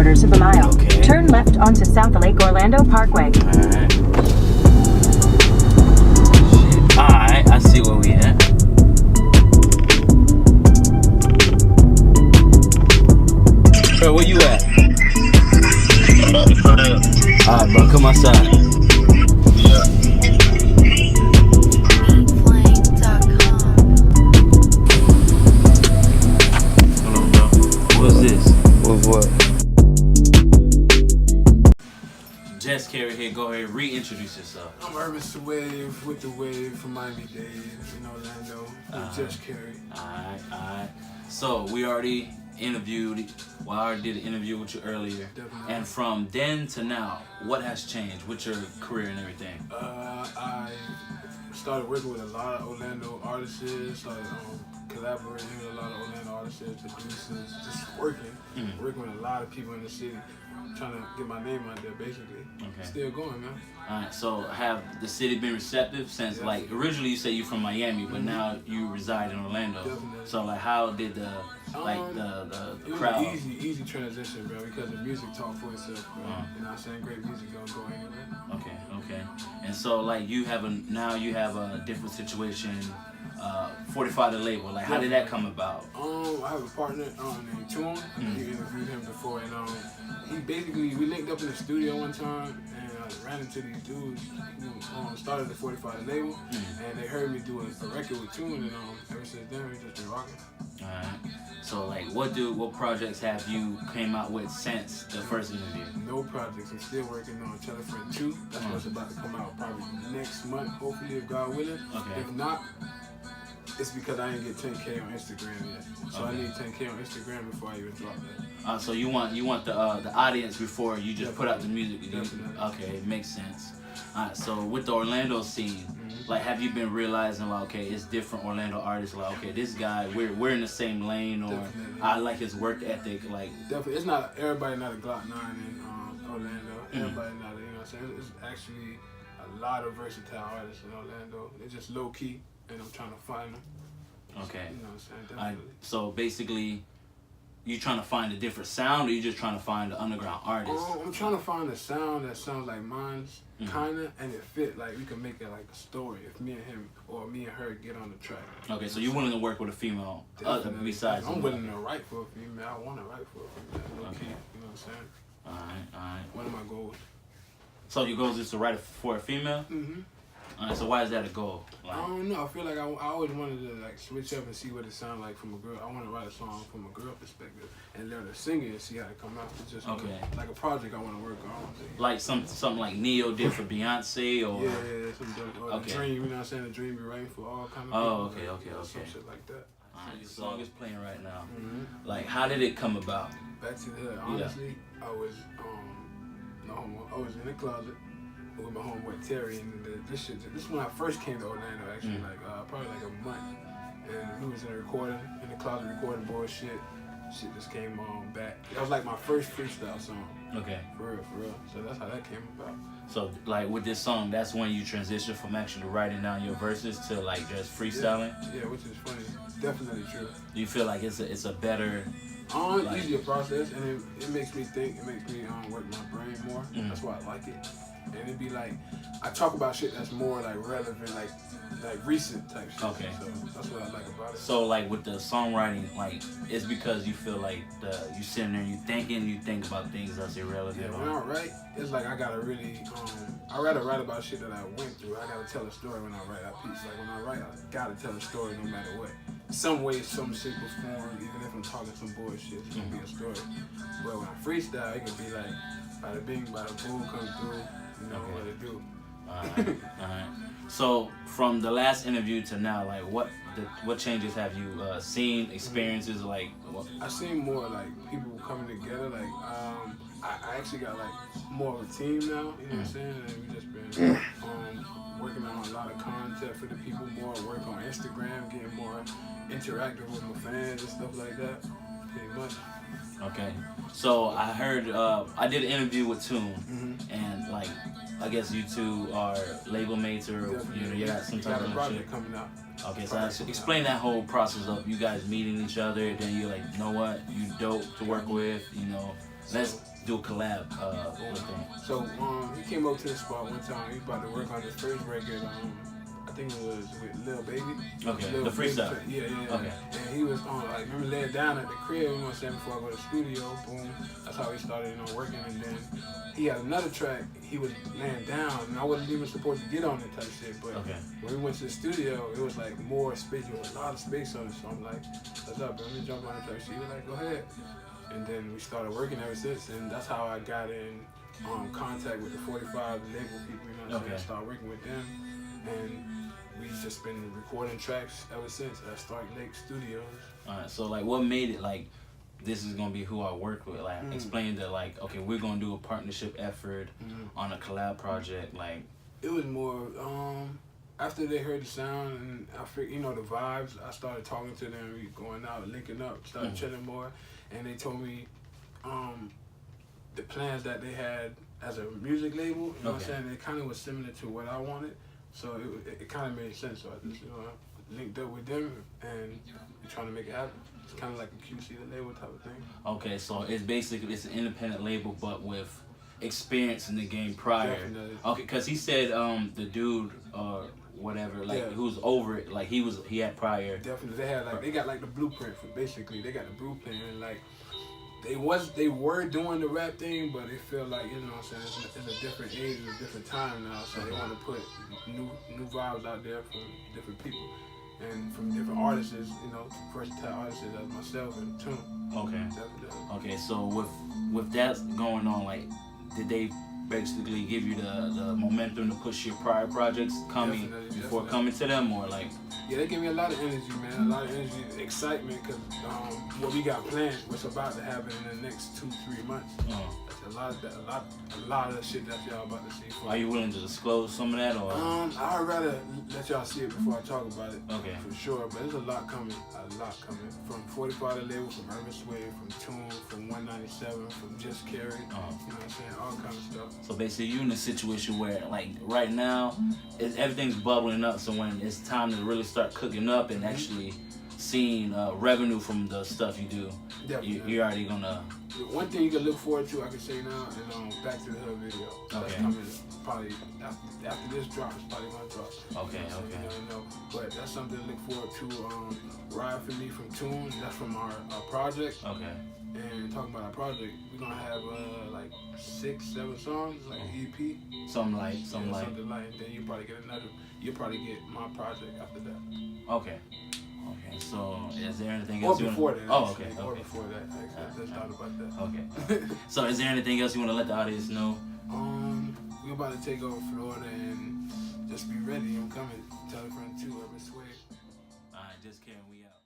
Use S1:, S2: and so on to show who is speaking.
S1: 3/4 of a mile.
S2: Okay.
S1: Turn left onto South Lake Orlando Parkway.
S2: Alright. Alright, I see where we at. Bro, where you at? Alright, bro, come outside. Hold on, bro. What's this?
S3: With what?
S2: Just Kerry here. Go ahead, reintroduce yourself.
S4: I'm Urbanswave with the Wave from Miami-Dade in Orlando. Just Kerry.
S2: Alright. So we already interviewed. Well, I already did an interview with you earlier.
S4: Definitely.
S2: And from then to now, what has changed with your career and everything?
S4: I started working with a lot of Orlando artists, started collaborating with a lot of Orlando artists, producers, just working with a lot of people in the city, trying to get my name out there, basically.
S2: Okay.
S4: Still going, man.
S2: Alright, so have the city been receptive since,
S4: Yeah.
S2: like, originally you say you're from Miami, but now you reside in Orlando.
S4: Definitely.
S2: So, like, how did the
S4: It was
S2: crowd?
S4: an easy transition, bro, because the music talk for itself, bro. You know what I'm saying? Great music don't go anywhere.
S2: Okay. And so, like, you have a different situation. 45 the label. Like, how did that come about?
S4: I have a partner named Tune. You interviewed him before, and we linked up in the studio one time, and I ran into these dudes who started the 45 the label, and they heard me do a record with Tune, and ever since then we just been rocking.
S2: Alright. So, like, what projects have you came out with since the first interview?
S4: No projects. I'm still working on Telefriend 2. That's what's about to come out probably next month, hopefully, if God willing.
S2: Okay.
S4: If not, it's because I didn't get 10K on Instagram yet. So I need 10K on Instagram before I even drop that.
S2: So you want the audience before you just put out the music.
S4: Definitely.
S2: Okay, it makes sense. Alright, so with the Orlando scene, like, have you been realizing, like, okay, it's different Orlando artists, like, okay, this guy, we're in the same lane, or
S4: Definitely.
S2: I like his work ethic, like.
S4: Definitely, it's not everybody not a Glock 9 in Orlando. Everybody not, you know what I'm saying? It's actually a lot of versatile artists in Orlando. They're just low key, and I'm trying to find them.
S2: Okay.
S4: You know what I'm saying? Definitely.
S2: So basically, you trying to find a different sound, or you just trying to find an underground artist?
S4: I'm trying to find a sound that sounds like mine's, kinda, and it fit. Like we can make it like a story if me and him or me and her get on the track.
S2: Okay, so you're willing to work with a female besides?
S4: I'm willing to write for a female. I want to write for a female. Okay. You know what I'm saying?
S2: Alright.
S4: One of my goals.
S2: So your goal is to write for a female? Alright, so why is that a goal? Like,
S4: I don't know. I feel like I always wanted to like switch up and see what it sounds like from a girl. I want to write a song from a girl perspective and learn to sing it and see how it come out. It's just like a project I want to work on.
S2: like something like Neo did for Beyonce, or
S4: Yeah, or the Dream. You know what I'm saying? The Dream be writing for all kind of people.
S2: Okay.
S4: Some shit like that.
S2: Alright, the song is playing right now. Like, how did it come about?
S4: Back to the hood. Honestly, I was in the closet with my homeboy Terry, and this is when I first came to Orlando. Actually, probably like a month, and we was in the closet recording bullshit. Shit just came on back. That was like my first freestyle song.
S2: Okay.
S4: For real. So that's how that came about.
S2: So, like, with this song, that's when you transition from actually writing down your verses to, like, just freestyling?
S4: Yeah, which is funny. Definitely true.
S2: Do you feel like it's a better...
S4: easier process, and it makes me think. It makes me work my brain more. That's why I like it. And it'd be like, I talk about shit that's more like relevant, like recent type shit.
S2: Okay.
S4: So that's what I like about it.
S2: So, like, with the songwriting, like, it's because you feel like you sitting there and you think about things that's irrelevant.
S4: Yeah, when I write, it's like I gotta really, I rather write about shit that I went through. I gotta tell a story when I write out pieces. Like when I write, I gotta tell a story no matter what. Some way, some shape or form, even if I'm talking some bullshit, it's gonna be a story. But when I freestyle, it can be like, bada bing, bada boom, come through, you know what to do.
S2: Alright. So, from the last interview to now, like, what changes have you seen, experiences, like?
S4: I've seen more like people coming together. Like I actually got like more of a team now. You know what I'm saying? And we just been working on a lot of content for the people. More work on Instagram, getting more interactive with my fans and stuff like that. Pretty much.
S2: Okay. So I heard I did an interview with Tune, and like, I guess you two are label mates, or you got some type of
S4: project coming out.
S2: Okay, so explain that whole process of you guys meeting each other, then you're like, you know what, you dope to work with, you know. do a collab with him?
S4: So he came up to the spot one time. He was about to work on his first record. I think it was with Lil Baby.
S2: Okay,
S4: Lil
S2: the freestyle.
S4: Baby, yeah.
S2: Okay.
S4: And he was on, like, remember laying down at the crib, you know what I'm saying, before I go to the studio, boom. That's how he started, working. And then he had another track, he was laying down, and I wasn't even supposed to get on it type shit. But when we went to the studio, it was like more space, there was a lot of space on it. So I'm like, what's up, bro? Let me jump on it type shit. He was like, go ahead. And then we started working ever since, and that's how I got in contact with the 45 label people, you know what I'm saying? I started working with them, and we've just been recording tracks ever since at Stark Lake Studios.
S2: Alright, so like what made it like this is gonna be who I work with? Like explain that like, okay, we're gonna do a partnership effort on a collab project, like
S4: it was more after they heard the sound and I figured, the vibes, I started talking to them, we going out, linking up, started chilling more, and they told me the plans that they had as a music label, you know what I'm saying, it kinda was similar to what I wanted. So it kind of made sense. So I just linked up with them and we're trying to make it happen. It's kind of like a QC the label type of thing.
S2: Okay, so it's basically an independent label, but with experience in the game prior.
S4: Definitely.
S2: Okay, because he said the dude or whatever, like who's over it, like he had prior.
S4: Definitely, they got like the blueprint for basically. They got the blueprint and like. They were doing the rap thing, but they feel like, you know what I'm saying, it's a different age, it's a different time now, so they want to put new vibes out there from different people and from different artists, versatile artists as myself and Tune.
S2: Okay.
S4: Definitely.
S2: Okay, so with that going on, like, did they basically give you the momentum to push your prior projects before coming to them, or like?
S4: Yeah, they give me a lot of energy, man. A lot of energy, excitement, because what we got planned, what's about to happen in the next 2-3 months. That's a lot of shit that y'all about to see.
S2: Are you willing to disclose some of that, or?
S4: I'd rather let y'all see it before I talk about it.
S2: Okay.
S4: For sure, but there's a lot coming. From 45 the label, from Urbanswave, from Tune, from 197, from Just Kerry. You know what I'm saying? All kinds of stuff.
S2: So basically, you're in a situation where, like, right now, everything's bubbling up. So when it's time to really start cooking up and actually seeing revenue from the stuff you do, you're already gonna.
S4: One thing you can look forward to, I can say now, is Back to the Hood video. That's coming probably after this drop. It's probably gonna drop.
S2: Okay.
S4: But that's something to look forward to. Ride for Me from Tune. That's from our project.
S2: Okay.
S4: And talking about our project, we're gonna have like 6-7 songs, like an EP.
S2: Something like.
S4: And then you'll probably get my project after that.
S2: Okay. So is there anything else
S4: you want to?
S2: Oh, okay.
S4: Or before that. I just thought about that.
S2: Okay. So is there anything else you want to let the audience know?
S4: We're about to take over Florida and just be ready. I'm coming. Tell a friend too. Urbanswave.
S2: Alright, just kidding. We out.